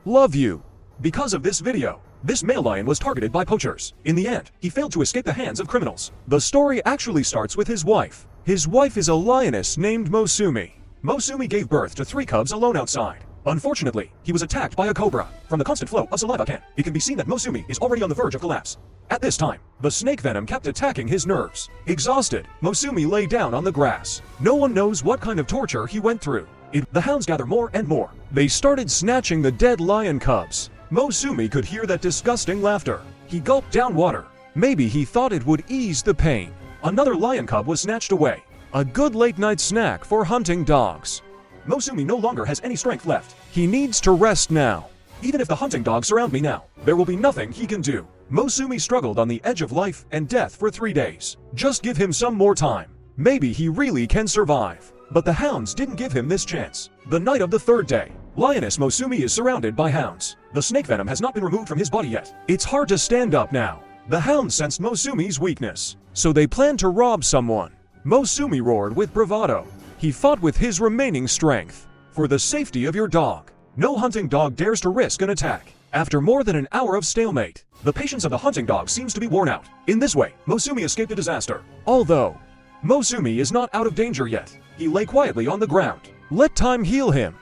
Love you. Because of this video, this male lion was targeted by poachers. In the end, he failed to escape the hands of criminals. The story actually starts with his wife. His wife is a lioness named Mosumi. Mosumi gave birth to 3 cubs alone outside. Unfortunately, he was attacked by a cobra. From the constant flow of saliva it can be seen that Mosumi is already on the verge of collapse. At this time, the snake venom kept attacking his nerves. Exhausted, Mosumi lay down on the grass. No one knows what kind of torture he went through. The hounds gather more and more. They started snatching the dead lion cubs. Mosumi could hear that disgusting laughter. He gulped down water. Maybe he thought it would ease the pain. Another lion cub was snatched away. A good late-night snack for hunting dogs. Mosumi no longer has any strength left. He needs to rest now. Even if the hunting dogs surround me now, there will be nothing he can do. Mosumi struggled on the edge of life and death for 3 days. Just give him some more time. Maybe he really can survive. But the hounds didn't give him this chance. The night of the 3rd day, lioness Mosumi is surrounded by hounds. The snake venom has not been removed from his body yet. It's hard to stand up now. The hounds sensed Mosumi's weakness, so they planned to rob someone. Mosumi roared with bravado. He fought with his remaining strength. For the safety of your dog, no hunting dog dares to risk an attack. After more than an hour of stalemate, the patience of the hunting dog seems to be worn out. In this way, Mosumi escaped a disaster. Although, Mosumi is not out of danger yet. He lay quietly on the ground. Let time heal him.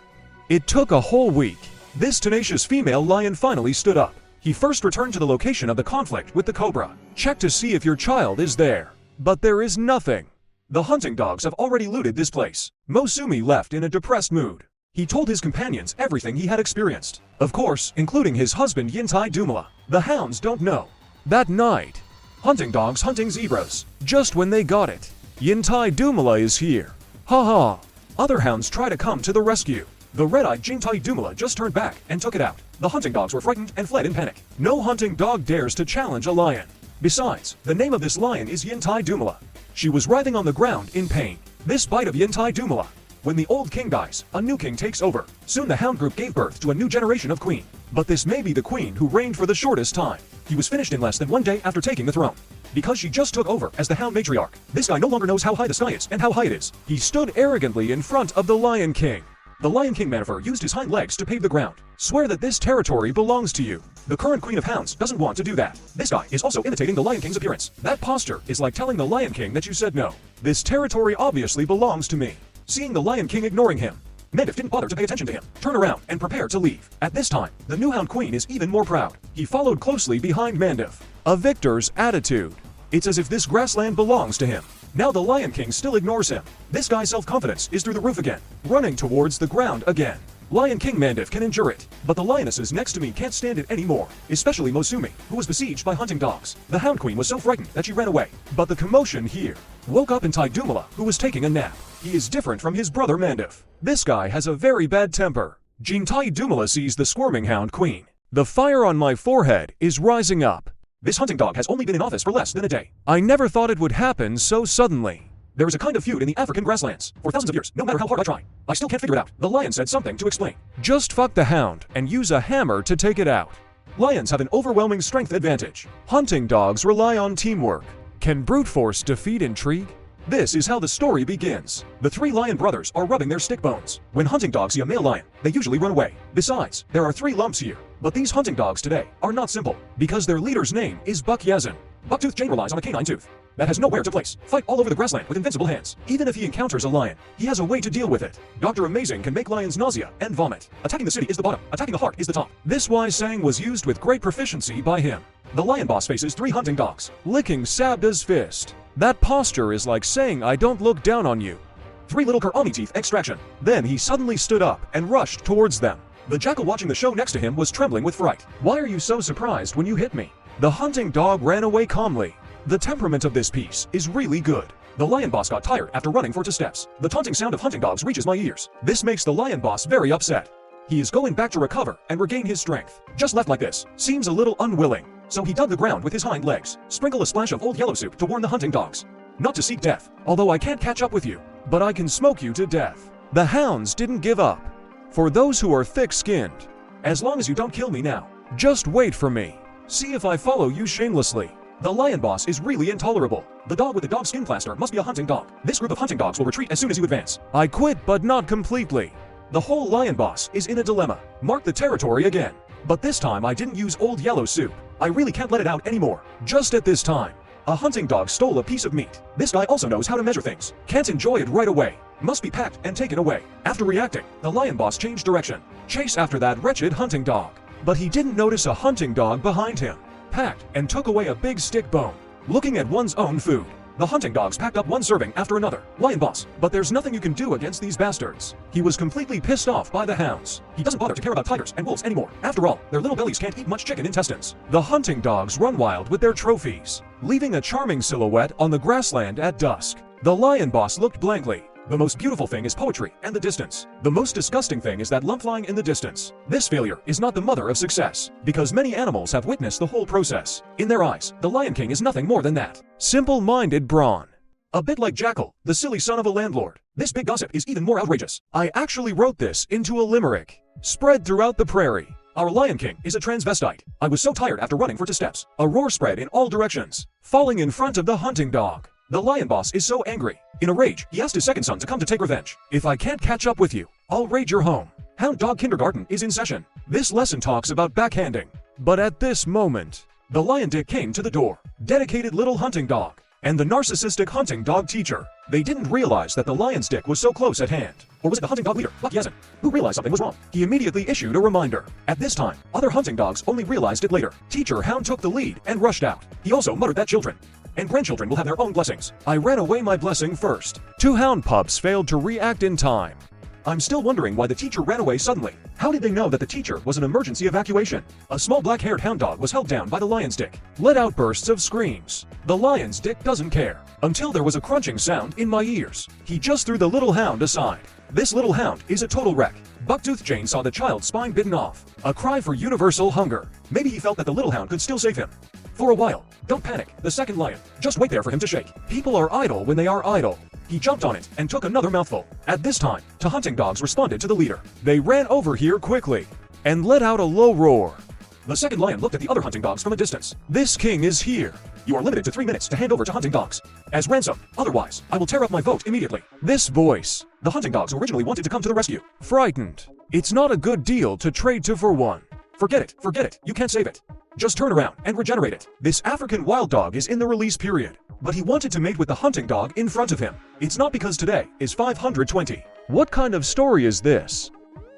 It took a whole week. This tenacious female lion finally stood up. He first returned to the location of the conflict with the cobra. Check to see if your child is there. But there is nothing. The hunting dogs have already looted this place. Mosumi left in a depressed mood. He told his companions everything he had experienced. Of course, including his husband Yintai Dumala. The hounds don't know. That night, hunting dogs hunting zebras. Just when they got it, Yintai Dumala is here. Haha. Other hounds try to come to the rescue. The red-eyed Yintai Dumala just turned back and took it out. The hunting dogs were frightened and fled in panic. No hunting dog dares to challenge a lion. Besides, the name of this lion is Yintai Dumala. She was writhing on the ground in pain. This bite of Yintai Dumala. When the old king dies, a new king takes over. Soon the hound group gave birth to a new generation of queen. But this may be the queen who reigned for the shortest time. He was finished in less than 1 day after taking the throne. Because she just took over as the hound matriarch. This guy no longer knows how high the sky is and how high it is. He stood arrogantly in front of the Lion King. The Lion King Manifer used his hind legs to pave the ground. Swear that this territory belongs to you. The current Queen of Hounds doesn't want to do that. This guy is also imitating the Lion King's appearance. That posture is like telling the Lion King that you said no. This territory obviously belongs to me. Seeing the Lion King ignoring him, Mandif didn't bother to pay attention to him. Turn around and prepare to leave. At this time, the new Hound Queen is even more proud. He followed closely behind Mandif. A victor's attitude. It's as if this grassland belongs to him. Now the Lion King still ignores him. This guy's self-confidence is through the roof again, running towards the ground again. Lion King Mandif can endure it, but the lionesses next to me can't stand it anymore, especially Mosumi, who was besieged by hunting dogs. The Hound Queen was so frightened that she ran away, but the commotion here woke up Yintai Dumala, who was taking a nap. He is different from his brother Mandif. This guy has a very bad temper. Yintai Dumala sees the squirming Hound Queen. The fire on my forehead is rising up. This hunting dog has only been in office for less than a day. I never thought it would happen so suddenly. There is a kind of feud in the African grasslands. For thousands of years, no matter how hard I try, I still can't figure it out. The lion said something to explain. Just fuck the hound and use a hammer to take it out. Lions have an overwhelming strength advantage. Hunting dogs rely on teamwork. Can brute force defeat intrigue? This is how the story begins. The 3 lion brothers are rubbing their stick bones. When hunting dogs see a male lion, they usually run away. Besides, there are 3 lumps here. But these hunting dogs today are not simple, because their leader's name is Buck Yazin. Bucktooth Jane relies on a canine tooth that has nowhere to place. Fight all over the grassland with invincible hands. Even if he encounters a lion, he has a way to deal with it. Dr. Amazing can make lions nausea and vomit. Attacking the city is the bottom, attacking the heart is the top. This wise saying was used with great proficiency by him. The lion boss faces 3 hunting dogs, licking Sabda's fist. That posture is like saying I don't look down on you. 3 little Kurami teeth extraction. Then he suddenly stood up and rushed towards them. The jackal watching the show next to him was trembling with fright. Why are you so surprised when you hit me? The hunting dog ran away calmly. The temperament of this piece is really good. The lion boss got tired after running for 2 steps. The taunting sound of hunting dogs reaches my ears. This makes the lion boss very upset. He is going back to recover and regain his strength. Just left like this, seems a little unwilling. So he dug the ground with his hind legs. Sprinkle a splash of old yellow soup to warn the hunting dogs. Not to seek death, although I can't catch up with you, but I can smoke you to death. The hounds didn't give up. For those who are thick-skinned, as long as you don't kill me now, just wait for me. See if I follow you shamelessly. The lion boss is really intolerable. The dog with the dog skin plaster must be a hunting dog. This group of hunting dogs will retreat as soon as you advance. I quit, but not completely. The whole lion boss is in a dilemma. Mark the territory again. But this time I didn't use old yellow soup. I really can't let it out anymore. Just at this time, a hunting dog stole a piece of meat. This guy also knows how to measure things. Can't enjoy it right away. Must be packed and taken away. After reacting, the lion boss changed direction. Chase after that wretched hunting dog. But he didn't notice a hunting dog behind him. Packed and took away a big stick bone. Looking at one's own food. The hunting dogs packed up one serving after another. Lion boss, but there's nothing you can do against these bastards. He was completely pissed off by the hounds. He doesn't bother to care about tigers and wolves anymore. After all, their little bellies can't eat much chicken intestines. The hunting dogs run wild with their trophies, leaving a charming silhouette on the grassland at dusk. The lion boss looked blankly. The most beautiful thing is poetry and the distance. The most disgusting thing is that lump flying in the distance. This failure is not the mother of success, because many animals have witnessed the whole process. In their eyes, the Lion King is nothing more than that. Simple-minded brawn. A bit like Jackal, the silly son of a landlord. This big gossip is even more outrageous. I actually wrote this into a limerick, spread throughout the prairie. Our Lion King is a transvestite. I was so tired after running for 2 steps. A roar spread in all directions, falling in front of the hunting dog. The lion boss is so angry. In a rage, he asked his second son to come to take revenge. If I can't catch up with you, I'll raid your home. Hound dog kindergarten is in session. This lesson talks about backhanding. But at this moment, the lion dick came to the door. Dedicated little hunting dog. And the narcissistic hunting dog teacher. They didn't realize that the lion's dick was so close at hand. Or was it the hunting dog leader, Buck Yesin, who realized something was wrong? He immediately issued a reminder. At this time, other hunting dogs only realized it later. Teacher Hound took the lead and rushed out. He also muttered that children and grandchildren will have their own blessings. I ran away my blessing first. 2 hound pups failed to react in time. I'm still wondering why the teacher ran away suddenly. How did they know that the teacher was an emergency evacuation? A small black-haired hound dog was held down by the lion's dick. Let out bursts of screams. The lion's dick doesn't care. Until there was a crunching sound in my ears. He just threw the little hound aside. This little hound is a total wreck. Bucktooth Jane saw the child's spine bitten off. A cry for universal hunger. Maybe he felt that the little hound could still save him. For a while. Don't panic, the second lion. Just wait there for him to shake. People are idle when they are idle. He jumped on it and took another mouthful. At this time, the hunting dogs responded to the leader. They ran over here quickly and let out a low roar. The second lion looked at the other hunting dogs from a distance. This king is here. You are limited to 3 minutes to hand over to hunting dogs as ransom. Otherwise, I will tear up my vote immediately. This voice. The hunting dogs originally wanted to come to the rescue. Frightened. It's not a good deal to trade 2 for 1. Forget it. You can't save it. Just turn around and regenerate it. This African wild dog is in the release period, but he wanted to mate with the hunting dog in front of him. It's not because today is 520. What kind of story is this?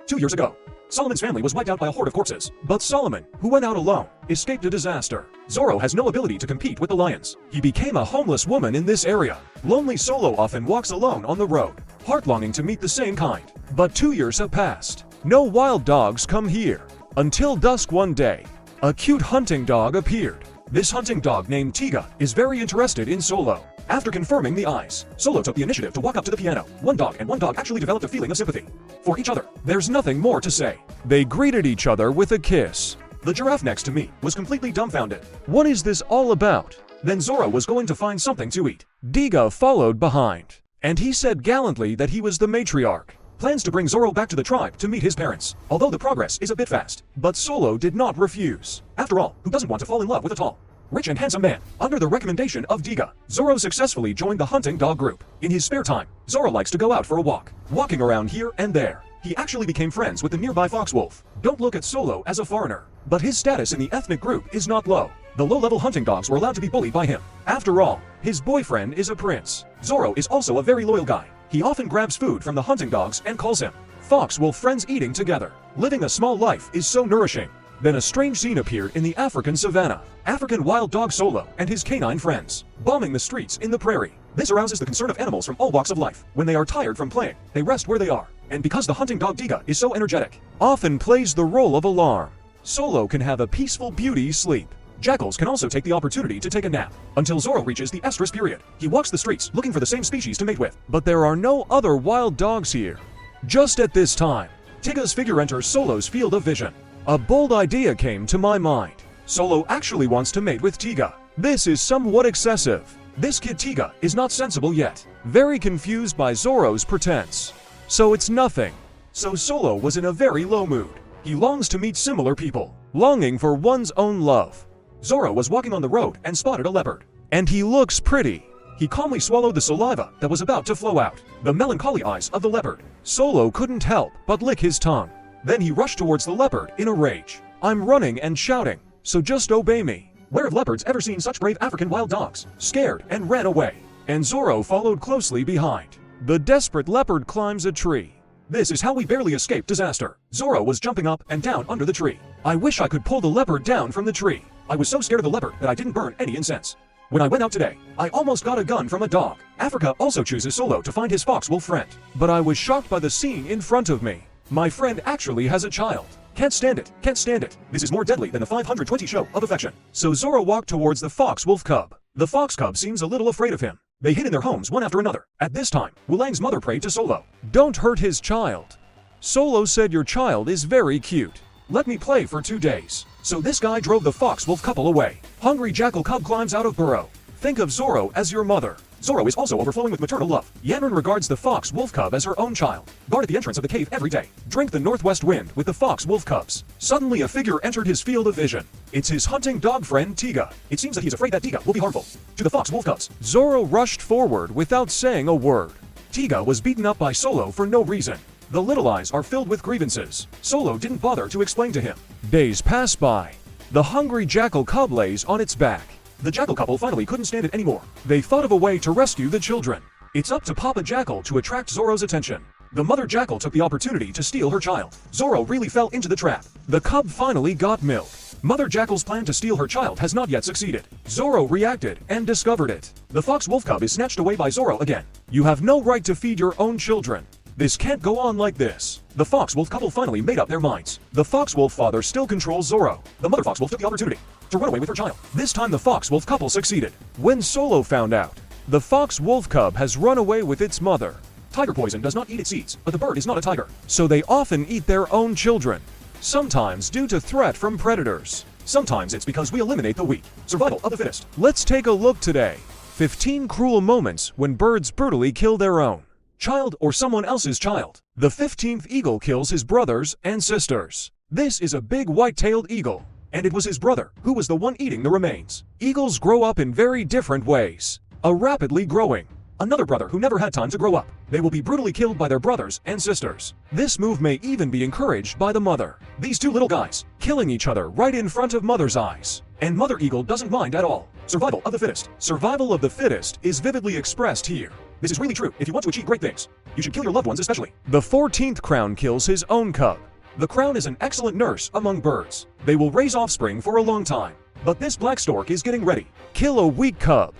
2 years ago, Solomon's family was wiped out by a horde of corpses, but Solomon, who went out alone, escaped a disaster. Zorro has no ability to compete with the lions. He became a homeless woman in this area. Lonely Solo often walks alone on the road, heart longing to meet the same kind. But 2 years have passed. No wild dogs come here. Until dusk one day, a cute hunting dog appeared. This hunting dog named Tiga is very interested in Solo. After confirming the eyes, Solo took the initiative to walk up to the piano. One dog actually developed a feeling of sympathy for each other. There's nothing more to say. They greeted each other with a kiss. The giraffe next to me was completely dumbfounded. What is this all about? Then Zorro was going to find something to eat. Tiga followed behind, and he said gallantly that he was the matriarch. Plans to bring Zorro back to the tribe to meet his parents, although the progress is a bit fast. But Solo did not refuse. After all, who doesn't want to fall in love with a tall, rich and handsome man? Under the recommendation of Tiga, Zorro successfully joined the hunting dog group. In his spare time, Zorro likes to go out for a walk, walking around here and there. He actually became friends with the nearby fox wolf. Don't look at Solo as a foreigner, but his status in the ethnic group is not low. The low-level hunting dogs were allowed to be bullied by him. After all, his boyfriend is a prince. Zorro is also a very loyal guy. He often grabs food from the hunting dogs and calls him fox wolf friends eating together. Living a small life is so nourishing. Then a strange scene appeared in the African savannah. African wild dog Solo and his canine friends, bombing the streets in the prairie. This arouses the concern of animals from all walks of life. When they are tired from playing, they rest where they are. And because the hunting dog Tiga is so energetic, often plays the role of alarm, Solo can have a peaceful beauty sleep. Jackals can also take the opportunity to take a nap, until Zorro reaches the estrus period. He walks the streets looking for the same species to mate with. But there are no other wild dogs here. Just at this time, Tiga's figure enters Solo's field of vision. A bold idea came to my mind. Solo actually wants to mate with Tiga. This is somewhat excessive. This kid Tiga is not sensible yet. Very confused by Zorro's pretense. So it's nothing. So Solo was in a very low mood. He longs to meet similar people, longing for one's own love. Zorro was walking on the road and spotted a leopard. And he looks pretty. He calmly swallowed the saliva that was about to flow out. The melancholy eyes of the leopard. Solo couldn't help but lick his tongue. Then he rushed towards the leopard in a rage. I'm running and shouting, so just obey me. Where have leopards ever seen such brave African wild dogs? Scared and ran away. And Zoro followed closely behind. The desperate leopard climbs a tree. This is how we barely escaped disaster. Zoro was jumping up and down under the tree. I wish I could pull the leopard down from the tree. I was so scared of the leopard that I didn't burn any incense. When I went out today, I almost got a gun from a dog. Africa also chooses Solo to find his fox wolf friend. But I was shocked by the scene in front of me. My friend actually has a child. Can't stand it, can't stand it. This is more deadly than the 520 show of affection. So Zoro walked towards the fox wolf cub. The fox cub seems a little afraid of him. They hid in their homes one after another. At this time, Wulang's mother prayed to Solo. Don't hurt his child. Solo said your child is very cute. Let me play for 2 days. So this guy drove the fox wolf couple away. Hungry jackal cub climbs out of burrow. Think of Zoro as your mother. Zoro is also overflowing with maternal love. Yanran regards the fox wolf cub as her own child. Guard at the entrance of the cave every day. Drink the northwest wind with the fox wolf cubs. Suddenly a figure entered his field of vision. It's his hunting dog friend Tiga. It seems that he's afraid that Tiga will be harmful to the fox wolf cubs. Zoro rushed forward without saying a word. Tiga was beaten up by Solo for no reason. The little eyes are filled with grievances. Solo didn't bother to explain to him. Days pass by. The hungry jackal cub lays on its back. The jackal couple finally couldn't stand it anymore. They thought of a way to rescue the children. It's up to Papa Jackal to attract Zoro's attention. The mother jackal took the opportunity to steal her child. Zoro really fell into the trap. The cub finally got milk. Mother jackal's plan to steal her child has not yet succeeded. Zoro reacted and discovered it. The fox wolf cub is snatched away by Zoro again. You have no right to feed your own children. This can't go on like this. The fox wolf couple finally made up their minds. The fox wolf father still controls Zoro. The mother fox wolf took the opportunity to run away with her child. This time the fox wolf couple succeeded. When Solo found out, the fox wolf cub has run away with its mother. Tiger poison does not eat its seeds, but the bird is not a tiger. So they often eat their own children. Sometimes due to threat from predators. Sometimes it's because we eliminate the weak. Survival of the fittest. Let's take a look today. 15 cruel moments when birds brutally kill their own child or someone else's child. The 15th eagle kills his brothers and sisters. This is a big white-tailed eagle, and it was his brother who was the one eating the remains. Eagles grow up in very different ways. A rapidly growing, another brother who never had time to grow up. They will be brutally killed by their brothers and sisters. This move may even be encouraged by the mother. These two little guys killing each other right in front of mother's eyes. And mother eagle doesn't mind at all. Survival of the fittest. Survival of the fittest is vividly expressed here. This is really true if you want to achieve great things. You should kill your loved ones especially. The 14th crown kills his own cub. The crown is an excellent nurse among birds. They will raise offspring for a long time. But this black stork is getting ready. Kill a weak cub.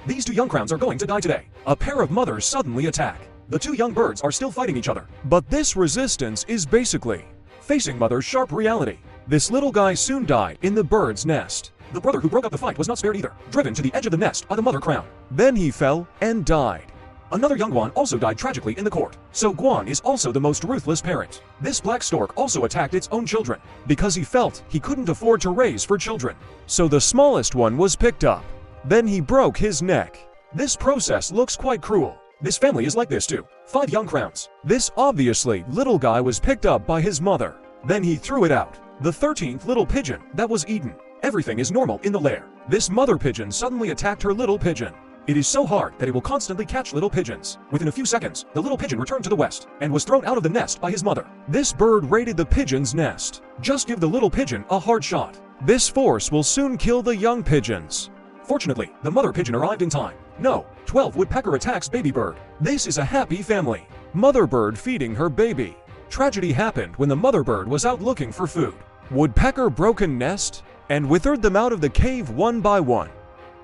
These two young crowns are going to die today. A pair of mothers suddenly attack. The two young birds are still fighting each other. But this resistance is basically facing mother's sharp reality. This little guy soon died in the bird's nest. The brother who broke up the fight was not spared either, driven to the edge of the nest by the mother crown. Then he fell and died. Another young Guan also died tragically in the court. So Guan is also the most ruthless parent. This black stork also attacked its own children because he felt he couldn't afford to raise for children. So the smallest one was picked up. Then he broke his neck. This process looks quite cruel. This family is like this too. 5 young crowns. This obviously little guy was picked up by his mother. Then he threw it out. The 13th little pigeon that was eaten. Everything is normal in the lair. This mother pigeon suddenly attacked her little pigeon. It is so hard that it will constantly catch little pigeons. Within a few seconds, the little pigeon returned to the west and was thrown out of the nest by his mother. This bird raided the pigeon's nest. Just give the little pigeon a hard shot. This force will soon kill the young pigeons. Fortunately, the mother pigeon arrived in time. No, 12 woodpecker attacks baby bird. This is a happy family. Mother bird feeding her baby. Tragedy happened when the mother bird was out looking for food. Woodpecker broken nest and withered them out of the cave one by one.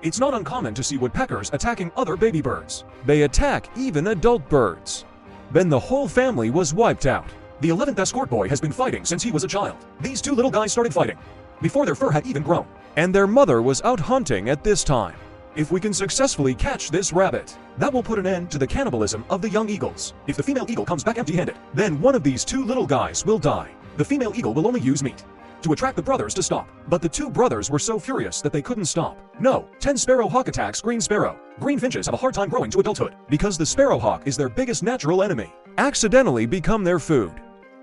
It's not uncommon to see woodpeckers attacking other baby birds. They attack even adult birds. Then the whole family was wiped out. The 11th escort boy has been fighting since he was a child. These two little guys started fighting before their fur had even grown. And their mother was out hunting at this time. If we can successfully catch this rabbit, that will put an end to the cannibalism of the young eagles. If the female eagle comes back empty-handed, then one of these two little guys will die. The female eagle will only use meat to attract the brothers to stop. But the two brothers were so furious that they couldn't stop. No, 10 sparrowhawk attacks green sparrow. Green finches have a hard time growing to adulthood because the sparrowhawk is their biggest natural enemy. Accidentally become their food.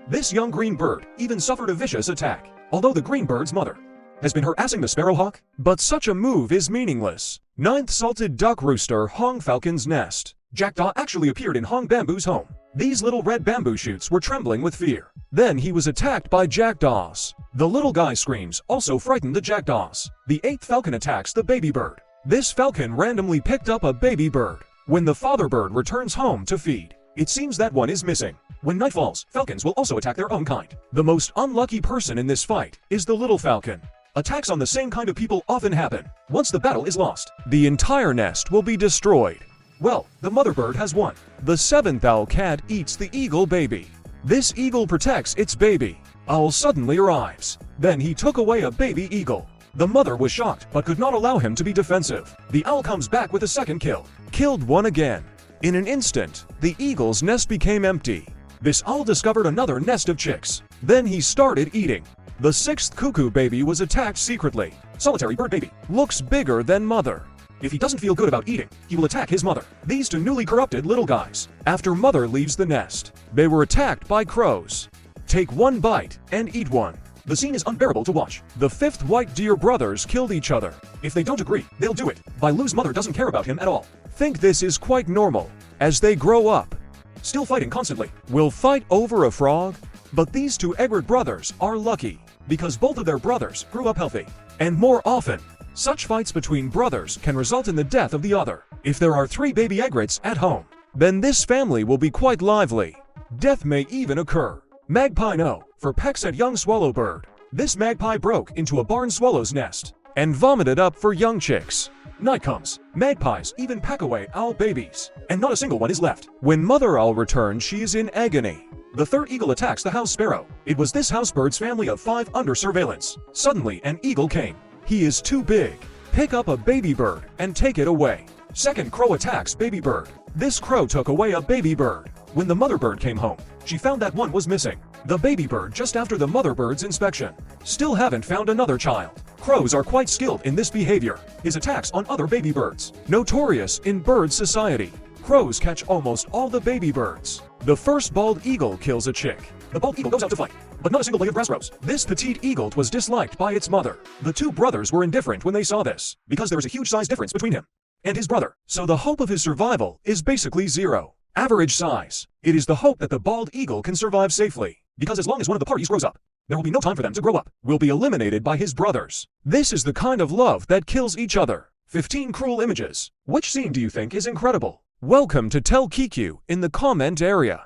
This young green bird even suffered a vicious attack. Although the green bird's mother has been harassing the sparrowhawk, but such a move is meaningless. Ninth salted duck rooster Hong Falcon's nest. Jackdaw actually appeared in Hong Bamboo's home. These little red bamboo shoots were trembling with fear. Then he was attacked by jackdaws. The little guy's screams also frightened the jackdaws. The 8th falcon attacks the baby bird. This falcon randomly picked up a baby bird. When the father bird returns home to feed, it seems that one is missing. When night falls, falcons will also attack their own kind. The most unlucky person in this fight is the little falcon. Attacks on the same kind of people often happen. Once the battle is lost, the entire nest will be destroyed. Well, the mother bird has won. The 7th owl cat eats the eagle baby. This eagle protects its baby. Owl suddenly arrives. Then he took away a baby eagle. The mother was shocked, but could not allow him to be defensive. The owl comes back with a second kill. Killed one again. In an instant, the eagle's nest became empty. This owl discovered another nest of chicks. Then he started eating. The 6th cuckoo baby was attacked secretly. Solitary bird baby. Looks bigger than mother. If he doesn't feel good about eating, he will attack his mother. These two newly corrupted little guys. After mother leaves the nest, they were attacked by crows. Take one bite and eat one. The scene is unbearable to watch. The 5th white deer brothers killed each other. If they don't agree, they'll do it. Baloo's mother doesn't care about him at all. Think this is quite normal. As they grow up, still fighting constantly, will fight over a frog. But these two Egbert brothers are lucky, because both of their brothers grew up healthy. And more often, such fights between brothers can result in the death of the other. If there are 3 baby Egberts at home, then this family will be quite lively. Death may even occur. Magpie no, for pecks at young swallow bird. This magpie broke into a barn swallow's nest and vomited up for young chicks. Night comes. Magpies even pack away owl babies, and not a single one is left. When mother owl returns, she is in agony. The 3rd eagle attacks the house sparrow. It was this house bird's family of 5 under surveillance. Suddenly, an eagle came. He is too big. Pick up a baby bird and take it away. 2nd crow attacks baby bird. This crow took away a baby bird. When the mother bird came home, she found that one was missing. The baby bird just after the mother bird's inspection. Still haven't found another child. Crows are quite skilled in this behavior. His attacks on other baby birds. Notorious in bird society. Crows catch almost all the baby birds. The 1st bald eagle kills a chick. The bald eagle goes out to fight, but not a single blade of grass grows. This petite eagle was disliked by its mother. The 2 brothers were indifferent when they saw this, because there is a huge size difference between him and his brother. So the hope of his survival is basically 0. Average size. It is the hope that the bald eagle can survive safely, because as long as one of the parties grows up, there will be no time for them to grow up. Will be eliminated by his brothers. This is the kind of love that kills each other. 15 cruel images. Which scene do you think is incredible? Welcome to Tell Kiku in the comment area.